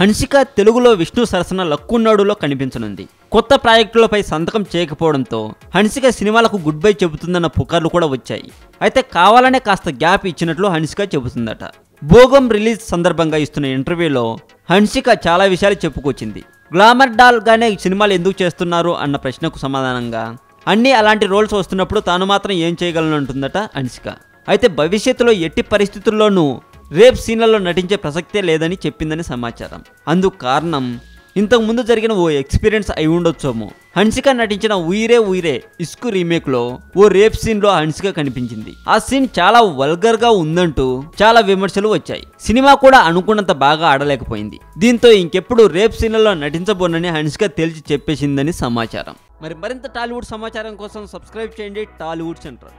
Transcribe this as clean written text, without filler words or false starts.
హన్సిక తెలుగులో విష్ణు సరసన లక్కున్నాడులో కనిపించనుంది. కొత్త ప్రాజెక్టులపై సంతకం చేయకపోవడంతో హన్సిక సినిమాలకు గుడ్ బై చెబుతుందన్న పుకార్లు కూడా వచ్చాయి. అయితే కావాలనే కాస్త గ్యాప్ ఇచ్చినట్లు హన్సిక చెబుతుందట. భోగం రిలీజ్ సందర్భంగా ఇస్తున్న ఇంటర్వ్యూలో హన్సిక చాలా విషయాలు చెప్పుకొచ్చింది. గ్లామర్ డాల్ గానే సినిమాలు ఎందుకు చేస్తున్నారు అన్న ప్రశ్నకు సమాధానంగా అన్నీ అలాంటి రోల్స్ వస్తున్నప్పుడు తాను మాత్రం ఏం చేయగలను అంటుందట హన్సిక. అయితే భవిష్యత్తులో ఎట్టి పరిస్థితుల్లోనూ రేప్ సీన్లలో నటించే ప్రసక్తే లేదని చెప్పిందని సమాచారం. అందుకు కారణం ఇంతకు ముందు జరిగిన ఓ ఎక్స్పీరియన్స్ అయి ఉండొచ్చేమో. హన్సిక నటించిన ఉయిరే ఉయిరే ఇస్కు రీమేక్ లో ఓ రేప్ సీన్ లో హన్సిక కనిపించింది. ఆ సీన్ చాలా వల్గర్ గా ఉందంటూ చాలా విమర్శలు వచ్చాయి. సినిమా కూడా అనుకున్నంత బాగా ఆడలేకపోయింది. దీంతో ఇంకెప్పుడు రేప్ సీన్లలో నటించబోనని హన్సిక తేల్చి చెప్పేసిందని సమాచారం. మరింత టాలీవుడ్ సమాచారం కోసం సబ్స్క్రైబ్ చేయండి టాలీవుడ్ సెంటర్.